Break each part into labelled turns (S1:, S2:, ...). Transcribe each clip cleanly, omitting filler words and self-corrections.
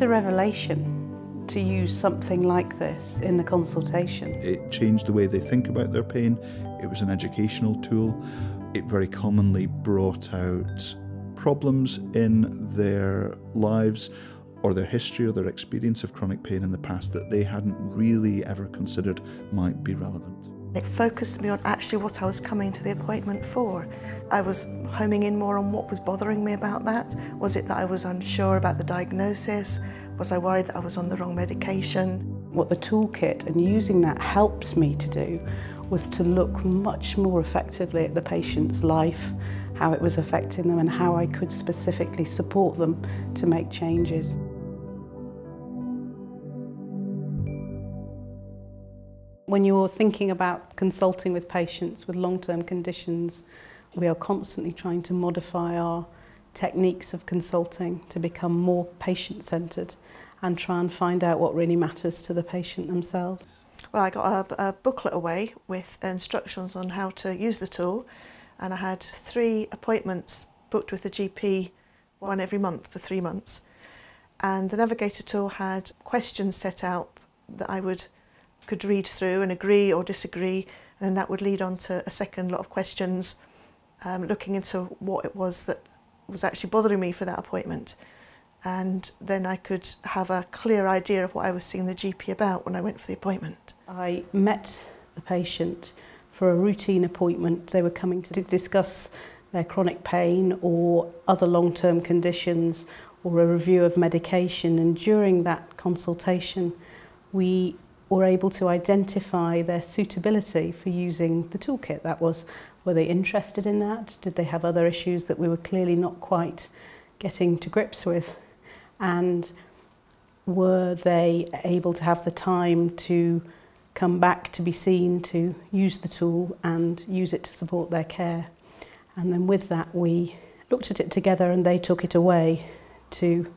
S1: a revelation to use something like this in the consultation.
S2: It changed the way they think about their pain. It was an educational tool. It very commonly brought out problems in their lives or their history or their experience of chronic pain in the past that they hadn't really ever considered might be relevant.
S3: It focused me on actually what I was coming to the appointment for. I was homing in more on what was bothering me about that. Was it that I was unsure about the diagnosis? Was I worried that I was on the wrong medication?
S1: What the toolkit and using that helped me to do was to look much more effectively at the patient's life, how it was affecting them and how I could specifically support them to make changes. When you're thinking about consulting with patients with long-term conditions, we are constantly trying to modify our techniques of consulting to become more patient-centred and try and find out what really matters to the patient themselves.
S3: Well, I got a booklet away with instructions on how to use the tool, and I had 3 appointments booked with the GP, one every month for 3 months. And the Navigator tool had questions set out that I could read through and agree or disagree, and then that would lead on to a second lot of questions looking into what it was that was actually bothering me for that appointment. And then I could have a clear idea of what I was seeing the GP about when I went for the appointment.
S1: I met the patient for a routine appointment. They were coming to discuss their chronic pain or other long-term conditions or a review of medication, and during that consultation we were able to identify their suitability for using the toolkit. That was, were they interested in that? Did they have other issues that we were clearly not quite getting to grips with? And were they able to have the time to come back to be seen, to use the tool and use it to support their care? And then with that we looked at it together and they took it away to,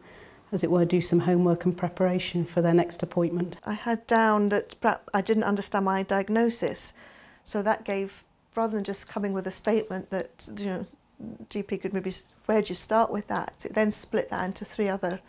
S1: as it were, do some homework and preparation for their next appointment. I had down that perhaps I didn't understand my diagnosis, so that gave, rather than just coming with a statement that, you know, GP could maybe, where'd you start with that? It then split that into 3 other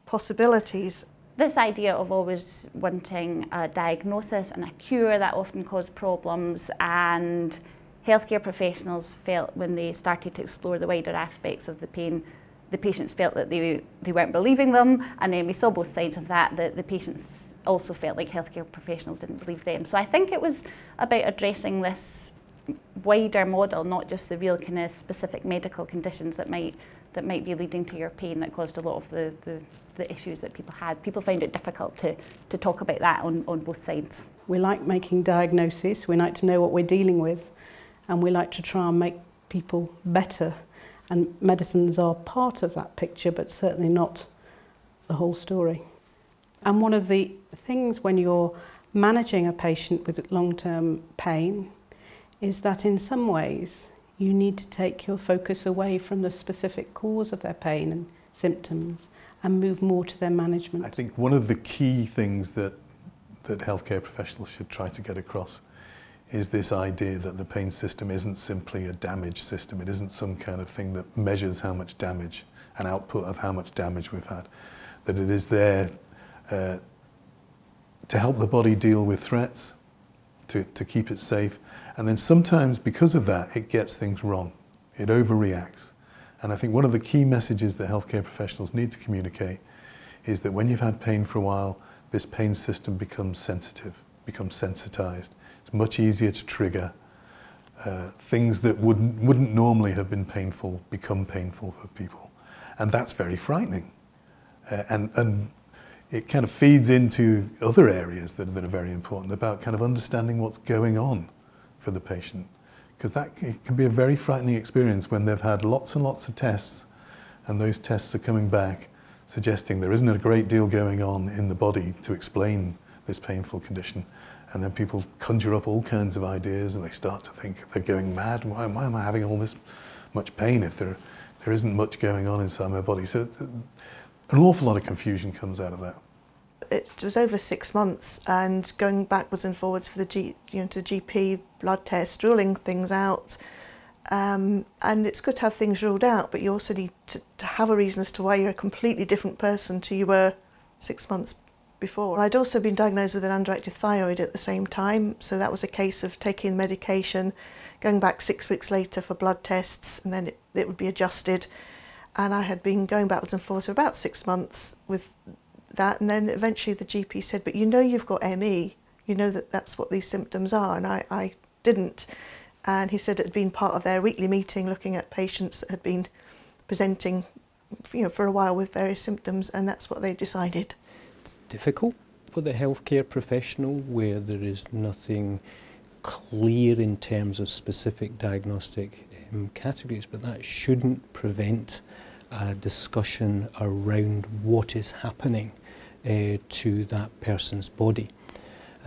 S1: possibilities.
S4: This idea of always wanting a diagnosis and a cure, that often caused problems, and healthcare professionals felt when they started to explore the wider aspects of the pain, the patients felt that they weren't believing them, and then we saw both sides of that, that the patients also felt like healthcare professionals didn't believe them. So I think it was about addressing this wider model, not just the real kind of specific medical conditions that might be leading to your pain that caused a lot of the issues that people had. People found it difficult to talk about that on both sides. We like making diagnoses, we like to know what we're dealing with, and we like to try and make people better. And medicines are part of that picture, but certainly not the whole story. And one of the things when you're managing a patient with long-term pain is that in some ways you need to take your focus away from the specific cause of their pain and symptoms and move more to their management.
S5: I think one of the key things that healthcare professionals should try to get across is this idea that the pain system isn't simply a damage system. It isn't some kind of thing that measures how much damage, an output of how much damage we've had. That it is there to help the body deal with threats, to keep it safe. And then sometimes because of that, it gets things wrong. It overreacts. And I think one of the key messages that healthcare professionals need to communicate is that when you've had pain for a while, this pain system becomes sensitive, becomes sensitized. It's much easier to trigger. Things that wouldn't normally have been painful become painful for people. And that's very frightening. And it kind of feeds into other areas that are very important about kind of understanding what's going on for the patient. Because it can be a very frightening experience when they've had lots and lots of tests and those tests are coming back suggesting there isn't a great deal going on in the body to explain this painful condition. And then people conjure up all kinds of ideas and they start to think they're going mad. Why am I having all this much pain if there isn't much going on inside my body? So an awful lot of confusion comes out of that.
S3: It was over 6 months, and going backwards and forwards for the GP, blood tests, ruling things out. And it's good to have things ruled out, but you also need to have a reason as to why you're a completely different person to you were 6 months before. I'd also been diagnosed with an underactive thyroid at the same time, so that was a case of taking medication, going back 6 weeks later for blood tests, and then it would be adjusted. And I had been going backwards and forwards for about 6 months with that, and then eventually the GP said, but you know you've got ME, you know that that's what these symptoms are, and I didn't. And he said it had been part of their weekly meeting looking at patients that had been presenting, you know, for a while with various symptoms, and that's what they decided.
S6: It's difficult for the healthcare professional where there is nothing clear in terms of specific diagnostic categories, but that shouldn't prevent a discussion around what is happening to that person's body.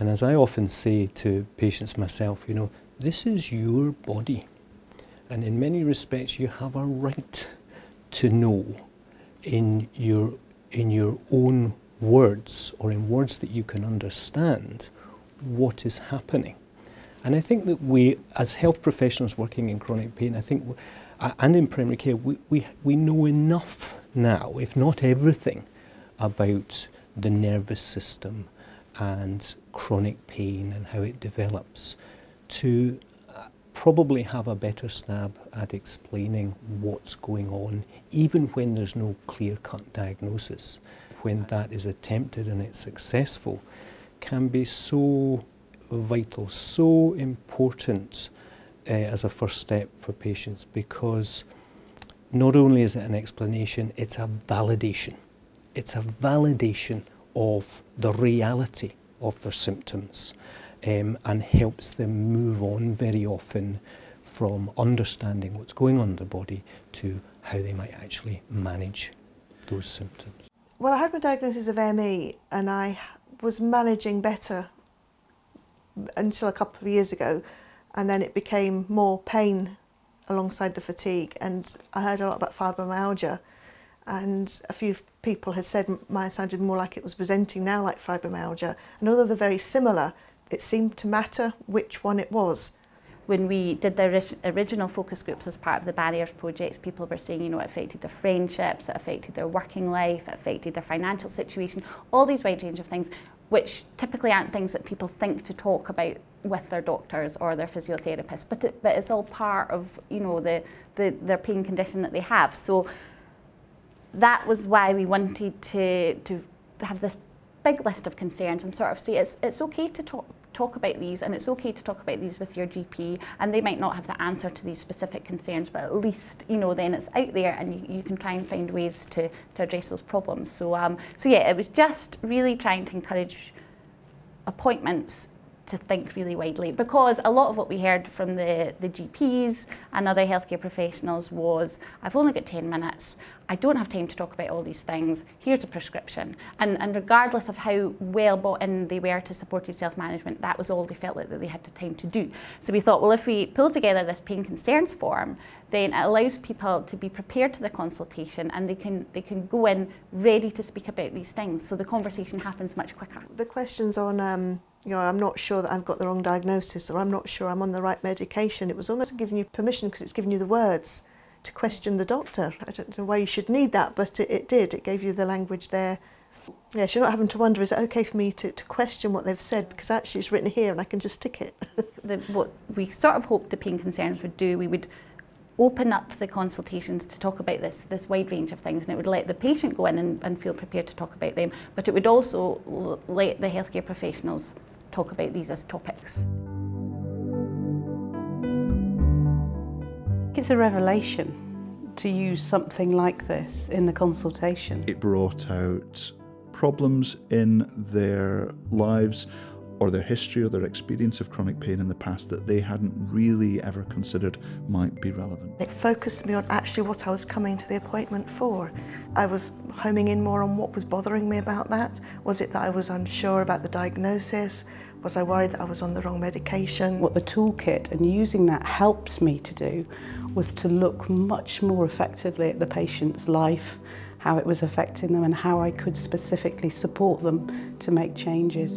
S6: And as I often say to patients myself, you know, this is your body, and in many respects you have a right to know in your own words, or in words that you can understand, what is happening. And I think that we, as health professionals working in chronic pain, I think, and in primary care, we know enough now, if not everything, about the nervous system and chronic pain and how it develops, to probably have a better stab at explaining what's going on, even when there's no clear-cut diagnosis. When that is attempted and it's successful, can be so vital, so important as a first step for patients, because not only is it an explanation, it's a validation. It's a validation of the reality of their symptoms, and helps them move on very often from understanding what's going on in their body to how they might actually manage those symptoms.
S3: Well, I had my diagnosis of ME, and I was managing better until a couple of years ago, and then it became more pain alongside the fatigue, and I heard a lot about fibromyalgia, and a few people had said mine sounded more like it was presenting now like fibromyalgia, and although they're very similar, it seemed to matter which one it was.
S4: When we did the original focus groups as part of the Barriers project, people were saying, you know, it affected their friendships, it affected their working life, it affected their financial situation, all these wide range of things, which typically aren't things that people think to talk about with their doctors or their physiotherapists, but it's all part of, you know, their pain condition that they have. So that was why we wanted to have this big list of concerns and sort of say it's okay to talk about these, and it's okay to talk about these with your GP, and they might not have the answer to these specific concerns, but at least, you know, then it's out there and you can try and find ways to address those problems. So yeah, it was just really trying to encourage appointments to think really widely, because a lot of what we heard from the GPs and other healthcare professionals was, I've only got 10 minutes, I don't have time to talk about all these things, here's a prescription. And regardless of how well bought in they were to supported self-management, that was all they felt like that they had the time to do. So we thought, well, if we pull together this pain concerns form, then it allows people to be prepared to the consultation, and they can go in ready to speak about these things, so the conversation happens much quicker.
S3: The questions on you know, I'm not sure that I've got the wrong diagnosis, or I'm not sure I'm on the right medication, it was almost giving you permission, because it's giving you the words to question the doctor. I don't know why you should need that, but it did. It gave you the language there. Yes, you're not having to wonder, is it okay for me to question what they've said, because actually it's written here and I can just tick it.
S4: What we sort of hoped the pain concerns would do, we would open up the consultations to talk about this wide range of things, and it would let the patient go in and feel prepared to talk about them, but it would also let the healthcare professionals talk about these as topics.
S1: It's a revelation to use something like this in the consultation.
S2: It brought out problems in their lives, or their history or their experience of chronic pain in the past that they hadn't really ever considered might be relevant.
S3: It focused me on actually what I was coming to the appointment for. I was homing in more on what was bothering me about that. Was it that I was unsure about the diagnosis? Was I worried that I was on the wrong medication?
S1: What the toolkit and using that helped me to do was to look much more effectively at the patient's life, how it was affecting them, and how I could specifically support them to make changes.